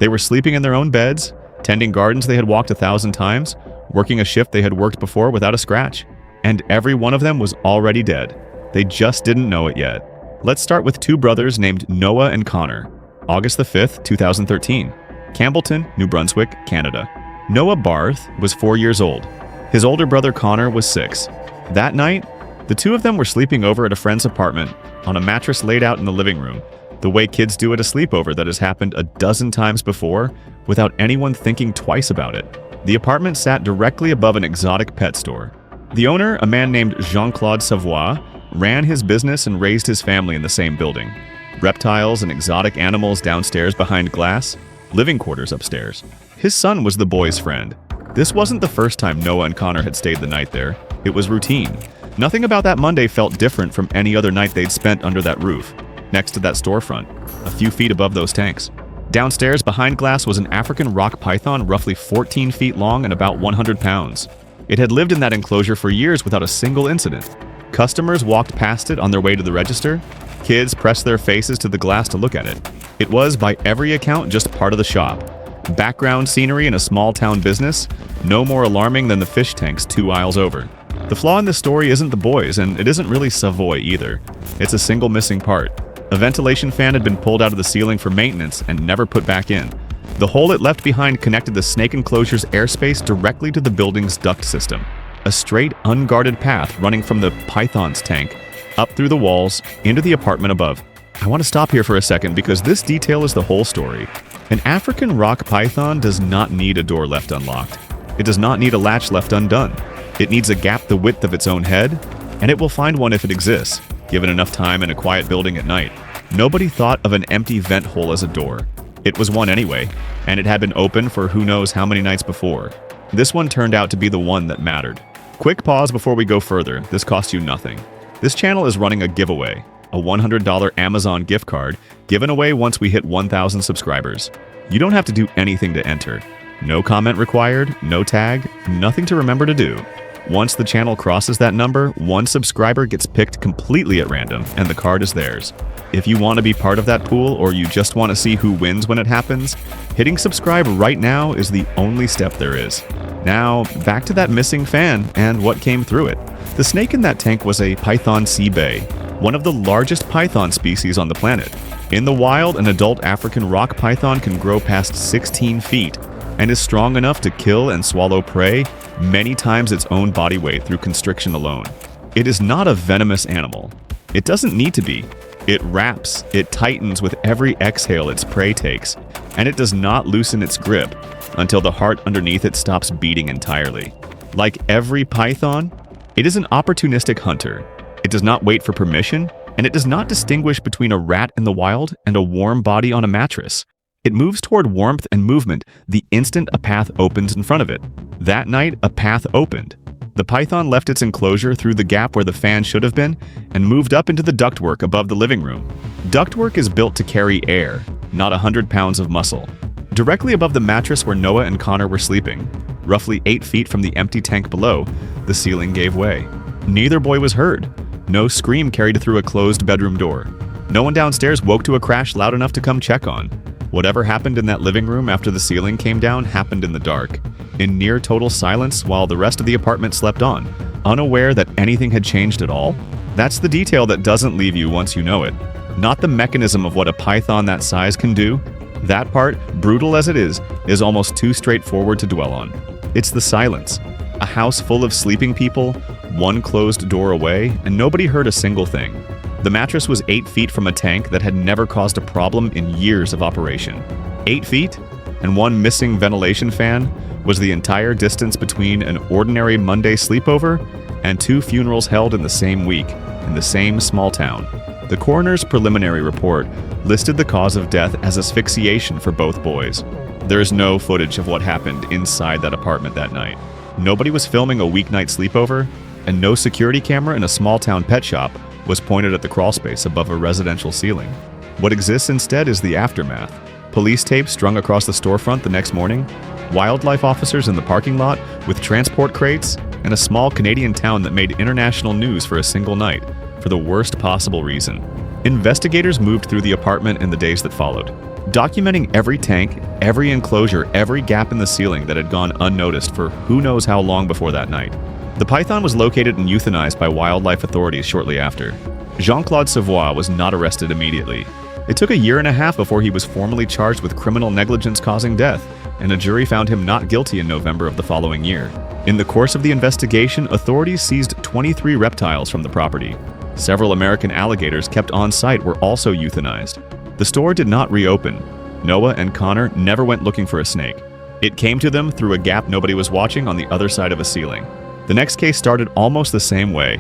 They were sleeping in their own beds, tending gardens they had walked 1,000 times, working a shift they had worked before without a scratch. And every one of them was already dead. They just didn't know it yet. Let's start with two brothers named Noah and Connor. August the 5th, 2013. Campbellton, New Brunswick, Canada. Noah Barth was 4 years old. His older brother Connor was 6. That night, the two of them were sleeping over at a friend's apartment on a mattress laid out in the living room, the way kids do at a sleepover that has happened a dozen times before without anyone thinking twice about it. The apartment sat directly above an exotic pet store. The owner, a man named Jean-Claude Savoie, ran his business and raised his family in the same building. Reptiles and exotic animals downstairs behind glass, living quarters upstairs. His son was the boys' friend. This wasn't the first time Noah and Connor had stayed the night there. It was routine. Nothing about that Monday felt different from any other night they'd spent under that roof, next to that storefront, a few feet above those tanks. Downstairs behind glass was an African rock python roughly 14 feet long and about 100 pounds. It had lived in that enclosure for years without a single incident. Customers walked past it on their way to the register. Kids pressed their faces to the glass to look at it. It was, by every account, just part of the shop. Background scenery in a small-town business, no more alarming than the fish tanks 2 aisles over. The flaw in this story isn't the boys, and it isn't really Savoy either. It's a single missing part. A ventilation fan had been pulled out of the ceiling for maintenance and never put back in. The hole it left behind connected the snake enclosure's airspace directly to the building's duct system. A straight, unguarded path running from the python's tank, up through the walls, into the apartment above. I want to stop here for a second because this detail is the whole story. An African rock python does not need a door left unlocked. It does not need a latch left undone. It needs a gap the width of its own head, and it will find one if it exists, given enough time in a quiet building at night. Nobody thought of an empty vent hole as a door. It was one anyway, and it had been open for who knows how many nights before. This one turned out to be the one that mattered. Quick pause before we go further. This costs you nothing. This channel is running a giveaway, a $100 Amazon gift card given away once we hit 1,000 subscribers. You don't have to do anything to enter. No comment required, no tag, nothing to remember to do. Once the channel crosses that number, one subscriber gets picked completely at random, and the card is theirs. If you want to be part of that pool, or you just want to see who wins when it happens, hitting subscribe right now is the only step there is. Now, back to that missing fan and what came through it. The snake in that tank was a python sea bay, one of the largest python species on the planet. In the wild, an adult African rock python can grow past 16 feet and is strong enough to kill and swallow prey many times its own body weight through constriction alone. It is not a venomous animal. It doesn't need to be. It wraps, it tightens with every exhale its prey takes, and it does not loosen its grip until the heart underneath it stops beating entirely. Like every python, it is an opportunistic hunter. It does not wait for permission, and it does not distinguish between a rat in the wild and a warm body on a mattress. It moves toward warmth and movement the instant a path opens in front of it. That night, a path opened. The python left its enclosure through the gap where the fan should have been and moved up into the ductwork above the living room. Ductwork is built to carry air, not 100 pounds of muscle. Directly above the mattress where Noah and Connor were sleeping, roughly 8 feet from the empty tank below, the ceiling gave way. Neither boy was heard. No scream carried through a closed bedroom door. No one downstairs woke to a crash loud enough to come check on. Whatever happened in that living room after the ceiling came down happened in the dark, in near total silence while the rest of the apartment slept on, unaware that anything had changed at all. That's the detail that doesn't leave you once you know it. Not the mechanism of what a python that size can do. That part, brutal as it is almost too straightforward to dwell on. It's the silence. A house full of sleeping people, one closed door away, and nobody heard a single thing. The mattress was 8 feet from a tank that had never caused a problem in years of operation. 8 feet, and one missing ventilation fan was the entire distance between an ordinary Monday sleepover and 2 funerals held in the same week, in the same small town. The coroner's preliminary report listed the cause of death as asphyxiation for both boys. There is no footage of what happened inside that apartment that night. Nobody was filming a weeknight sleepover, and no security camera in a small-town pet shop was pointed at the crawlspace above a residential ceiling. What exists instead is the aftermath. Police tape strung across the storefront the next morning, wildlife officers in the parking lot with transport crates, and a small Canadian town that made international news for a single night, for the worst possible reason. Investigators moved through the apartment in the days that followed. documenting every tank, every enclosure, every gap in the ceiling that had gone unnoticed for who knows how long before that night. The python was located and euthanized by wildlife authorities shortly after. Jean-Claude Savoie was not arrested immediately. It took a year and a half before he was formally charged with criminal negligence causing death, and a jury found him not guilty in November of the following year. In the course of the investigation, authorities seized 23 reptiles from the property. Several American alligators kept on site were also euthanized. The store did not reopen. Noah and Connor never went looking for a snake. It came to them through a gap nobody was watching on the other side of a ceiling. The next case started almost the same way,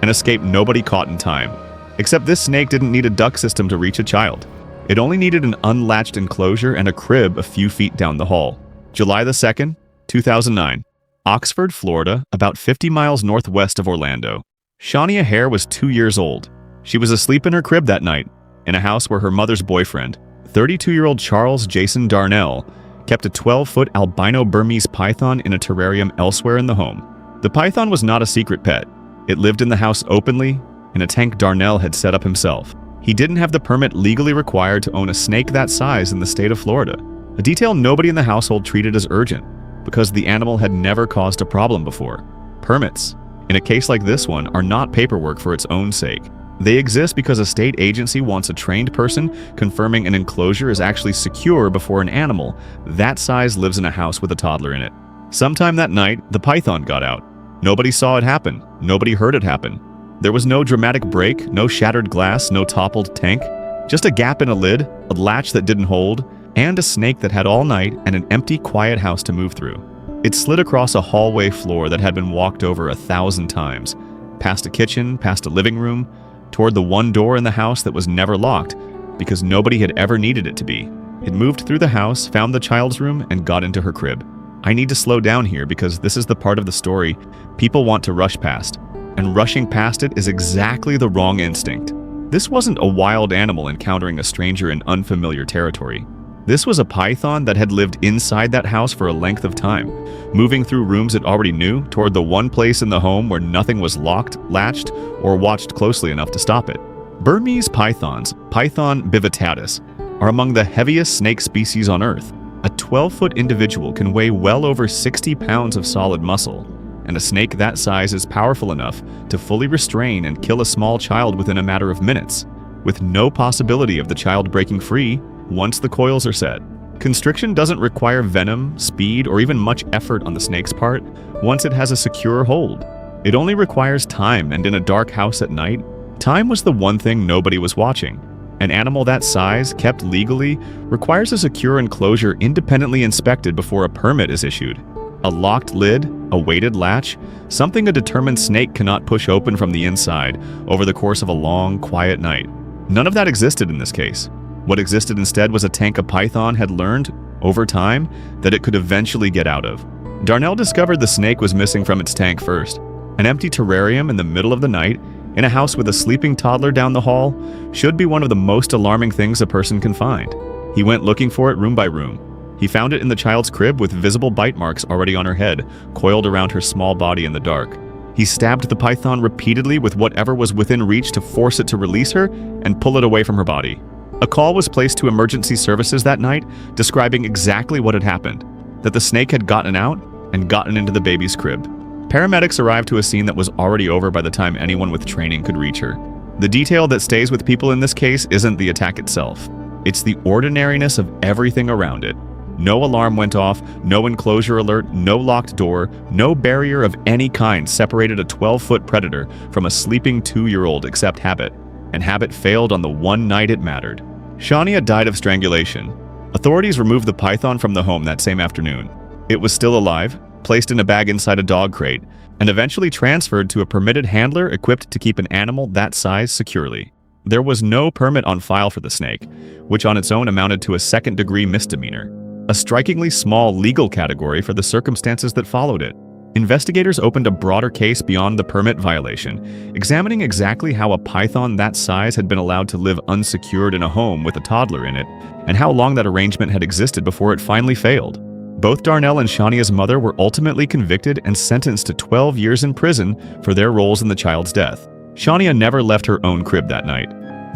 an escape nobody caught in time. Except this snake didn't need a duct system to reach a child. It only needed an unlatched enclosure and a crib a few feet down the hall. July the 2nd, 2009. Oxford, Florida, about 50 miles northwest of Orlando. Shania Hare was 2 years old. She was asleep in her crib that night, in a house where her mother's boyfriend, 32-year-old Charles Jason Darnell, kept a 12-foot albino Burmese python in a terrarium elsewhere in the home. The python was not a secret pet. It lived in the house openly, in a tank Darnell had set up himself. He didn't have the permit legally required to own a snake that size in the state of Florida, a detail nobody in the household treated as urgent, because the animal had never caused a problem before. Permits, in a case like this one, are not paperwork for its own sake. They exist because a state agency wants a trained person confirming an enclosure is actually secure before an animal that size lives in a house with a toddler in it. Sometime that night, the python got out. Nobody saw it happen. Nobody heard it happen. There was no dramatic break, no shattered glass, no toppled tank. Just a gap in a lid, a latch that didn't hold, and a snake that had all night and an empty, quiet house to move through. It slid across a hallway floor that had been walked over 1,000 times, past a kitchen, past a living room, toward the one door in the house that was never locked because nobody had ever needed it to be. It moved through the house, found the child's room, and got into her crib. I need to slow down here because this is the part of the story people want to rush past. And rushing past it is exactly the wrong instinct. This wasn't a wild animal encountering a stranger in unfamiliar territory. This was a python that had lived inside that house for a length of time, moving through rooms it already knew toward the one place in the home where nothing was locked, latched, or watched closely enough to stop it. Burmese pythons, Python bivitatus, are among the heaviest snake species on Earth. A 12-foot individual can weigh well over 60 pounds of solid muscle, and a snake that size is powerful enough to fully restrain and kill a small child within a matter of minutes, with no possibility of the child breaking free once the coils are set. Constriction doesn't require venom, speed, or even much effort on the snake's part once it has a secure hold. It only requires time, and in a dark house at night, time was the one thing nobody was watching. An animal that size, kept legally, requires a secure enclosure independently inspected before a permit is issued. A locked lid, a weighted latch, something a determined snake cannot push open from the inside over the course of a long, quiet night. None of that existed in this case. What existed instead was a tank a python had learned, over time, that it could eventually get out of. Darnell discovered the snake was missing from its tank first. An empty terrarium in the middle of the night, in a house with a sleeping toddler down the hall, should be one of the most alarming things a person can find. He went looking for it room by room. He found it in the child's crib with visible bite marks already on her head, coiled around her small body in the dark. He stabbed the python repeatedly with whatever was within reach to force it to release her and pull it away from her body. A call was placed to emergency services that night, describing exactly what had happened, that the snake had gotten out and gotten into the baby's crib. Paramedics arrived to a scene that was already over by the time anyone with training could reach her. The detail that stays with people in this case isn't the attack itself. It's the ordinariness of everything around it. No alarm went off, no enclosure alert, no locked door, no barrier of any kind separated a 12-foot predator from a sleeping 2-year-old except habit. And habit failed on the one night it mattered. Shania died of strangulation. Authorities removed the python from the home that same afternoon. It was still alive, placed in a bag inside a dog crate, and eventually transferred to a permitted handler equipped to keep an animal that size securely. There was no permit on file for the snake, which on its own amounted to a second-degree misdemeanor, a strikingly small legal category for the circumstances that followed it. Investigators opened a broader case beyond the permit violation, examining exactly how a python that size had been allowed to live unsecured in a home with a toddler in it, and how long that arrangement had existed before it finally failed. Both Darnell and Shania's mother were ultimately convicted and sentenced to 12 years in prison for their roles in the child's death. Shania never left her own crib that night.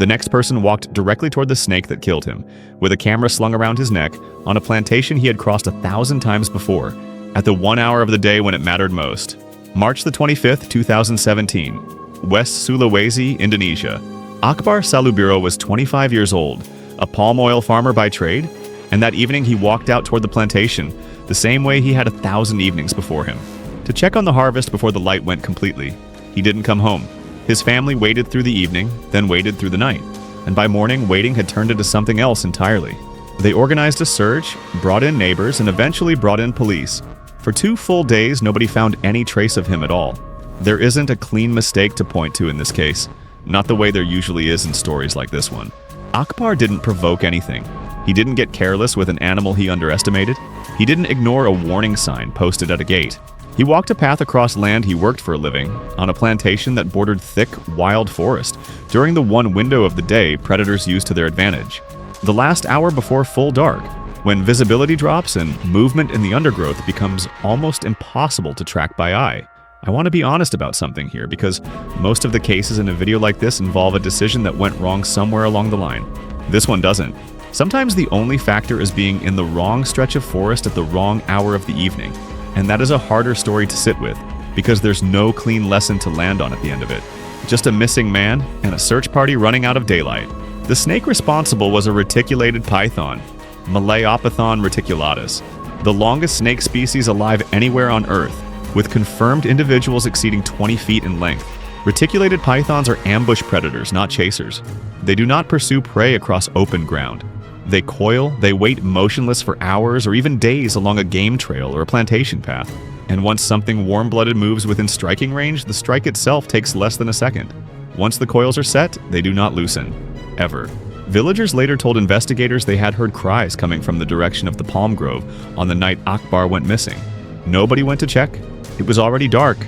The next person walked directly toward the snake that killed him, with a camera slung around his neck on a plantation he had crossed 1,000 times before, at the 1 hour of the day when it mattered most. March the 25th, 2017, West Sulawesi, Indonesia. Akbar Salubiro was 25 years old, a palm oil farmer by trade, and that evening he walked out toward the plantation, the same way he had 1,000 evenings before him, to check on the harvest before the light went completely. He didn't come home. His family waited through the evening, then waited through the night, and by morning, waiting had turned into something else entirely. They organized a search, brought in neighbors, and eventually brought in police. For 2 full days, nobody found any trace of him at all. There isn't a clean mistake to point to in this case, not the way there usually is in stories like this one. Akbar didn't provoke anything. He didn't get careless with an animal he underestimated. He didn't ignore a warning sign posted at a gate. He walked a path across land he worked for a living, on a plantation that bordered thick, wild forest, during the one window of the day predators used to their advantage. The last hour before full dark, when visibility drops and movement in the undergrowth becomes almost impossible to track by eye. I want to be honest about something here, because most of the cases in a video like this involve a decision that went wrong somewhere along the line. This one doesn't. Sometimes the only factor is being in the wrong stretch of forest at the wrong hour of the evening. And that is a harder story to sit with, because there's no clean lesson to land on at the end of it. Just a missing man and a search party running out of daylight. The snake responsible was a reticulated python, Malayapathon reticulatus, the longest snake species alive anywhere on Earth, with confirmed individuals exceeding 20 feet in length. Reticulated pythons are ambush predators, not chasers. They do not pursue prey across open ground. They coil, they wait motionless for hours or even days along a game trail or a plantation path. And once something warm-blooded moves within striking range, the strike itself takes less than a second. Once the coils are set, they do not loosen. Ever. Villagers later told investigators they had heard cries coming from the direction of the palm grove on the night Akbar went missing. Nobody went to check. It was already dark.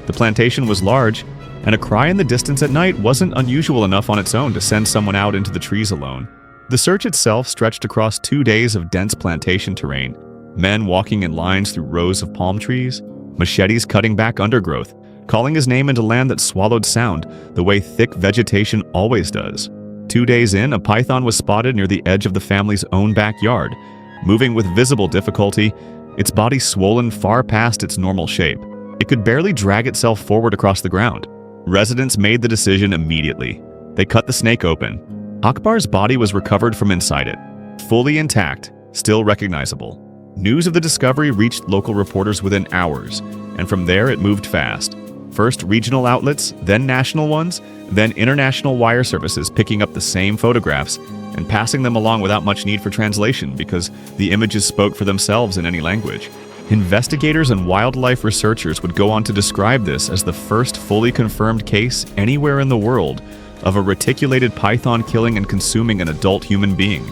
The plantation was large, and a cry in the distance at night wasn't unusual enough on its own to send someone out into the trees alone. The search itself stretched across 2 days of dense plantation terrain, men walking in lines through rows of palm trees, machetes cutting back undergrowth, calling his name into land that swallowed sound the way thick vegetation always does. 2 days in, a python was spotted near the edge of the family's own backyard, moving with visible difficulty, its body swollen far past its normal shape. It could barely drag itself forward across the ground. Residents made the decision immediately. They cut the snake open. Akbar's body was recovered from inside it, fully intact, still recognizable. News of the discovery reached local reporters within hours, and from there it moved fast. First regional outlets, then national ones, then international wire services picking up the same photographs and passing them along without much need for translation because the images spoke for themselves in any language. Investigators and wildlife researchers would go on to describe this as the first fully confirmed case anywhere in the world of a reticulated python killing and consuming an adult human being.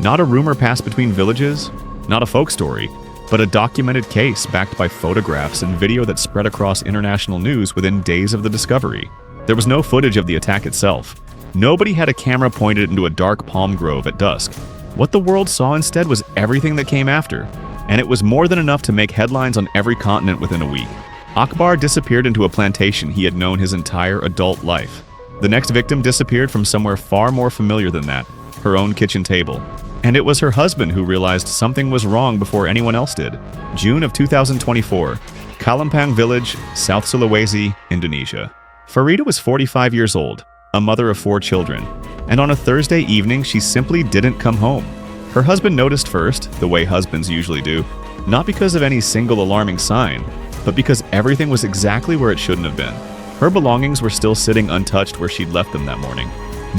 Not a rumor passed between villages, not a folk story, but a documented case backed by photographs and video that spread across international news within days of the discovery. There was no footage of the attack itself. Nobody had a camera pointed into a dark palm grove at dusk. What the world saw instead was everything that came after, and it was more than enough to make headlines on every continent within a week. Akbar disappeared into a plantation he had known his entire adult life. The next victim disappeared from somewhere far more familiar than that, her own kitchen table. And it was her husband who realized something was wrong before anyone else did. June of 2024, Kalimpang Village, South Sulawesi, Indonesia. Farita was 45 years old, a mother of 4 children, and on a Thursday evening she simply didn't come home. Her husband noticed first, the way husbands usually do, not because of any single alarming sign, but because everything was exactly where it shouldn't have been. Her belongings were still sitting untouched where she'd left them that morning.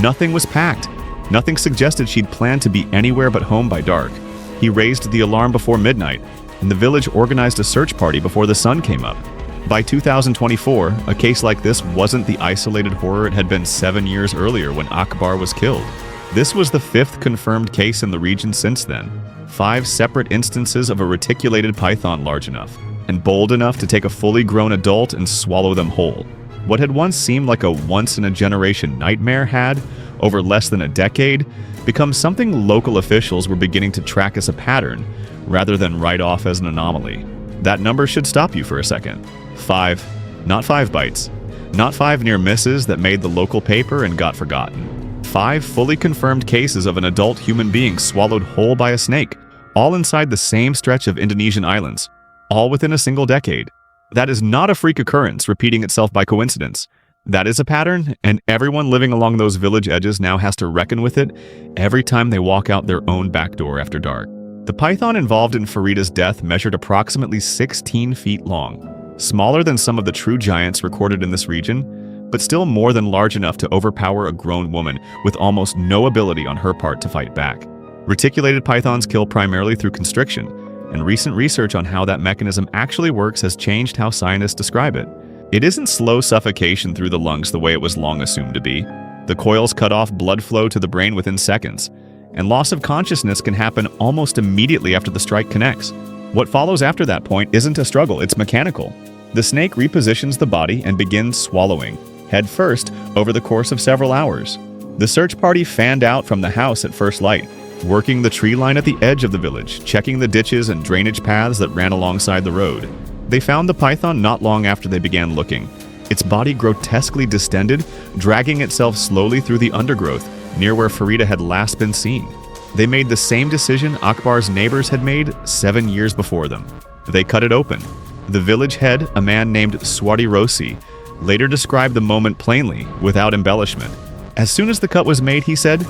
Nothing was packed. Nothing suggested she'd planned to be anywhere but home by dark. He raised the alarm before midnight, and the village organized a search party before the sun came up. By 2024, a case like this wasn't the isolated horror it had been 7 years earlier when Akbar was killed. This was the 5th confirmed case in the region since then. 5 separate instances of a reticulated python large enough and bold enough to take a fully grown adult and swallow them whole. What had once seemed like a once-in-a-generation nightmare had, over less than a decade, become something local officials were beginning to track as a pattern, rather than write off as an anomaly. That number should stop you for a second. 5. Not 5 bites. Not 5 near misses that made the local paper and got forgotten. 5 fully confirmed cases of an adult human being swallowed whole by a snake, all inside the same stretch of Indonesian islands, all within a single decade. That is not a freak occurrence repeating itself by coincidence. That is a pattern, and everyone living along those village edges now has to reckon with it every time they walk out their own back door after dark. The python involved in Farita's death measured approximately 16 feet long, smaller than some of the true giants recorded in this region, but still more than large enough to overpower a grown woman with almost no ability on her part to fight back. Reticulated pythons kill primarily through constriction, and recent research on how that mechanism actually works has changed how scientists describe it. It isn't slow suffocation through the lungs the way it was long assumed to be. The coils cut off blood flow to the brain within seconds, and loss of consciousness can happen almost immediately after the strike connects. What follows after that point isn't a struggle, it's mechanical. The snake repositions the body and begins swallowing, head first, over the course of several hours. The search party fanned out from the house at first light, working the tree line at the edge of the village, checking the ditches and drainage paths that ran alongside the road. They found the python not long after they began looking, its body grotesquely distended, dragging itself slowly through the undergrowth, near where Farita had last been seen. They made the same decision Akbar's neighbors had made 7 years before them. They cut it open. The village head, a man named Swadirosi, later described the moment plainly, without embellishment. As soon as the cut was made, he said,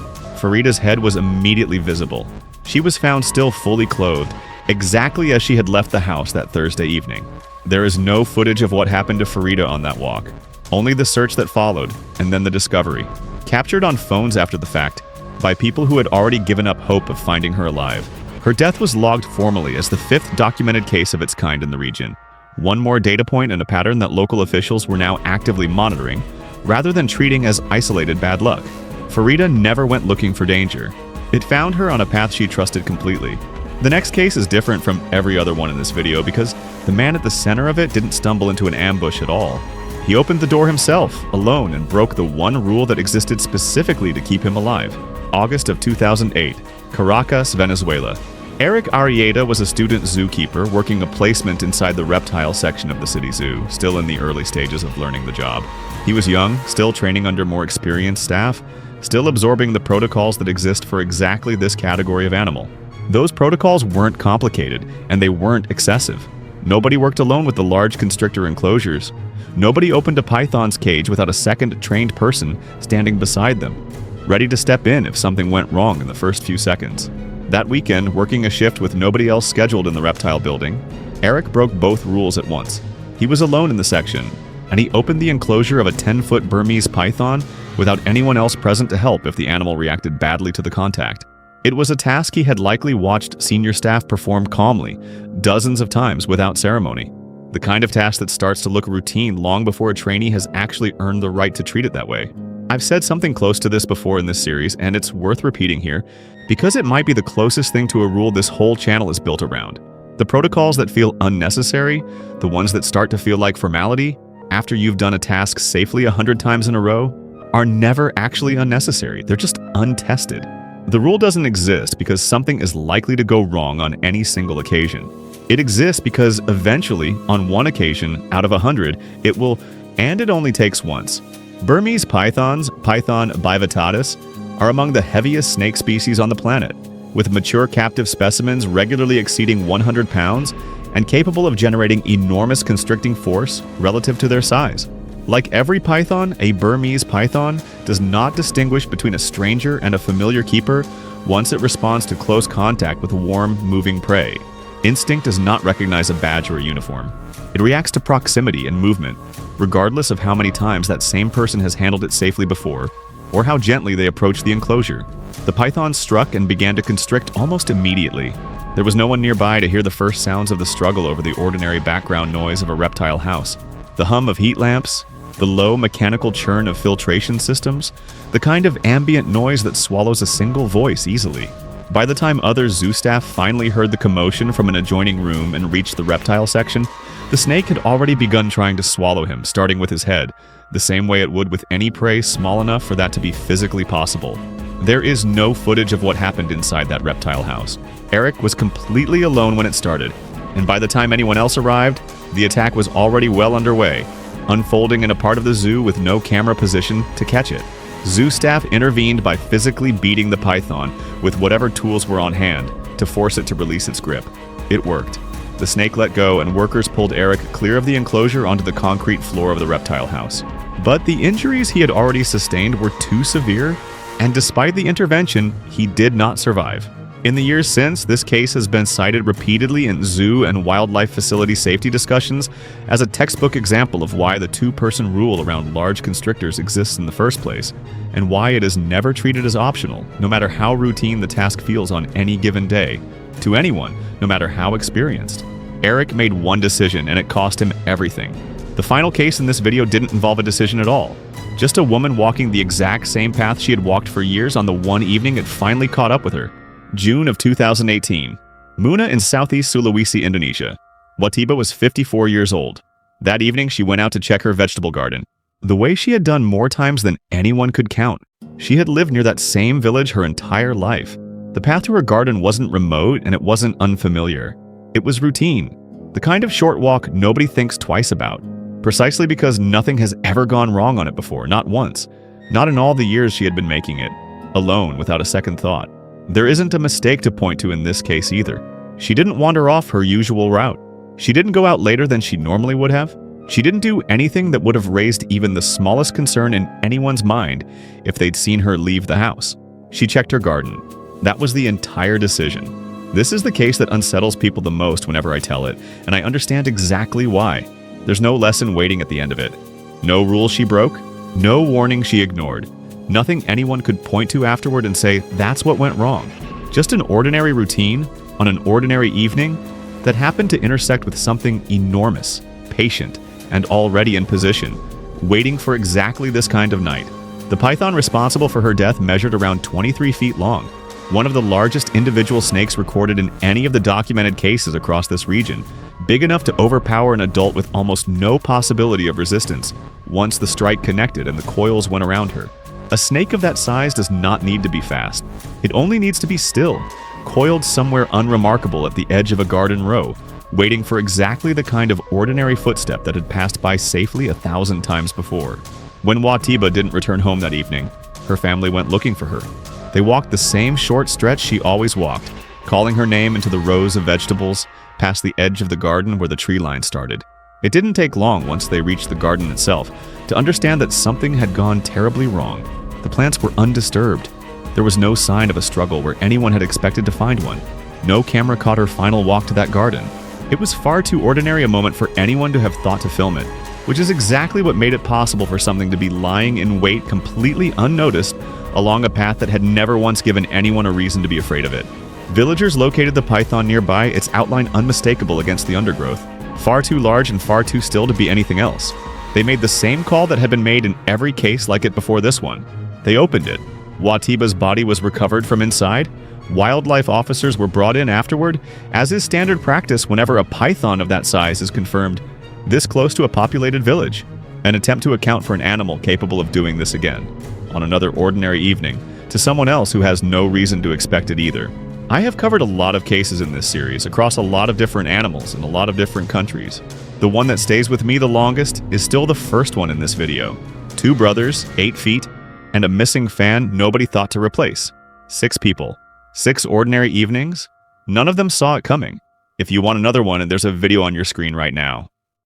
Farita's head was immediately visible. She was found still fully clothed, exactly as she had left the house that Thursday evening. There is no footage of what happened to Farita on that walk, only the search that followed, and then the discovery, captured on phones after the fact, by people who had already given up hope of finding her alive. Her death was logged formally as the 5th documented case of its kind in the region. One more data point and a pattern that local officials were now actively monitoring, rather than treating as isolated bad luck. Farita never went looking for danger. It found her on a path she trusted completely. The next case is different from every other one in this video because the man at the center of it didn't stumble into an ambush at all. He opened the door himself, alone, and broke the one rule that existed specifically to keep him alive. August of 2008, Caracas, Venezuela. Eric Arrieta was a student zookeeper working a placement inside the reptile section of the city zoo, still in the early stages of learning the job. He was young, still training under more experienced staff, still absorbing the protocols that exist for exactly this category of animal. Those protocols weren't complicated, and they weren't excessive. Nobody worked alone with the large constrictor enclosures. Nobody opened a python's cage without a second trained person standing beside them, ready to step in if something went wrong in the first few seconds. That weekend, working a shift with nobody else scheduled in the reptile building, Eric broke both rules at once. He was alone in the section, and he opened the enclosure of a 10-foot Burmese python without anyone else present to help if the animal reacted badly to the contact. It was a task he had likely watched senior staff perform calmly, dozens of times without ceremony. The kind of task that starts to look routine long before a trainee has actually earned the right to treat it that way. I've said something close to this before in this series, and it's worth repeating here, because it might be the closest thing to a rule this whole channel is built around. The protocols that feel unnecessary, the ones that start to feel like formality, after you've done a task safely 100 times in a row, are never actually unnecessary. They're just untested. The rule doesn't exist because something is likely to go wrong on any single occasion. It exists because eventually, on one occasion out of 100, it will, and it only takes once. Burmese pythons, Python bivitatis, are among the heaviest snake species on the planet, with mature captive specimens regularly exceeding 100 pounds and capable of generating enormous constricting force relative to their size. Like every python, a Burmese python does not distinguish between a stranger and a familiar keeper once it responds to close contact with warm, moving prey. Instinct does not recognize a badge or a uniform. It reacts to proximity and movement, regardless of how many times that same person has handled it safely before, or how gently they approach the enclosure. The python struck and began to constrict almost immediately. There was no one nearby to hear the first sounds of the struggle over the ordinary background noise of a reptile house. The hum of heat lamps, the low mechanical churn of filtration systems, the kind of ambient noise that swallows a single voice easily. By the time other zoo staff finally heard the commotion from an adjoining room and reached the reptile section, the snake had already begun trying to swallow him, starting with his head, the same way it would with any prey small enough for that to be physically possible. There is no footage of what happened inside that reptile house. Eric was completely alone when it started, and by the time anyone else arrived, the attack was already well underway, unfolding in a part of the zoo with no camera position to catch it. Zoo staff intervened by physically beating the python with whatever tools were on hand to force it to release its grip. It worked. The snake let go and workers pulled Eric clear of the enclosure onto the concrete floor of the reptile house. But the injuries he had already sustained were too severe, and despite the intervention, he did not survive. In the years since, this case has been cited repeatedly in zoo and wildlife facility safety discussions as a textbook example of why the two-person rule around large constrictors exists in the first place, and why it is never treated as optional, no matter how routine the task feels on any given day, to anyone, no matter how experienced. Eric made one decision, and it cost him everything. The final case in this video didn't involve a decision at all. Just a woman walking the exact same path she had walked for years on the one evening it finally caught up with her. June of 2018. Muna in southeast Sulawesi, Indonesia. Watiba was 54 years old. That evening, she went out to check her vegetable garden. The way she had done more times than anyone could count. She had lived near that same village her entire life. The path to her garden wasn't remote and it wasn't unfamiliar. It was routine. The kind of short walk nobody thinks twice about. Precisely because nothing has ever gone wrong on it before, not once. Not in all the years she had been making it. Alone, without a second thought. There isn't a mistake to point to in this case either. She didn't wander off her usual route. She didn't go out later than she normally would have. She didn't do anything that would have raised even the smallest concern in anyone's mind if they'd seen her leave the house. She checked her garden. That was the entire decision. This is the case that unsettles people the most whenever I tell it, and I understand exactly why. There's no lesson waiting at the end of it. No rule she broke. No warning she ignored. Nothing anyone could point to afterward and say, that's what went wrong. Just an ordinary routine on an ordinary evening that happened to intersect with something enormous, patient, and already in position, waiting for exactly this kind of night. The python responsible for her death measured around 23 feet long, one of the largest individual snakes recorded in any of the documented cases across this region, big enough to overpower an adult with almost no possibility of resistance once the strike connected and the coils went around her. A snake of that size does not need to be fast. It only needs to be still, coiled somewhere unremarkable at the edge of a garden row, waiting for exactly the kind of ordinary footstep that had passed by safely 1,000 times before. When Watiba didn't return home that evening, her family went looking for her. They walked the same short stretch she always walked, calling her name into the rows of vegetables, past the edge of the garden where the tree line started. It didn't take long once they reached the garden itself to understand that something had gone terribly wrong. The plants were undisturbed. There was no sign of a struggle where anyone had expected to find one. No camera caught her final walk to that garden. It was far too ordinary a moment for anyone to have thought to film it, which is exactly what made it possible for something to be lying in wait completely unnoticed along a path that had never once given anyone a reason to be afraid of it. Villagers located the python nearby, its outline unmistakable against the undergrowth, far too large and far too still to be anything else. They made the same call that had been made in every case like it before this one. They opened it. Watiba's body was recovered from inside. Wildlife officers were brought in afterward, as is standard practice whenever a python of that size is confirmed this close to a populated village. An attempt to account for an animal capable of doing this again, on another ordinary evening, to someone else who has no reason to expect it either. I have covered a lot of cases in this series across a lot of different animals in a lot of different countries. The one that stays with me the longest is still the first one in this video. 2 brothers, 8 feet, and a missing fan nobody thought to replace. 6 people. 6 ordinary evenings. None of them saw it coming. If you want another one, there's a video on your screen right now.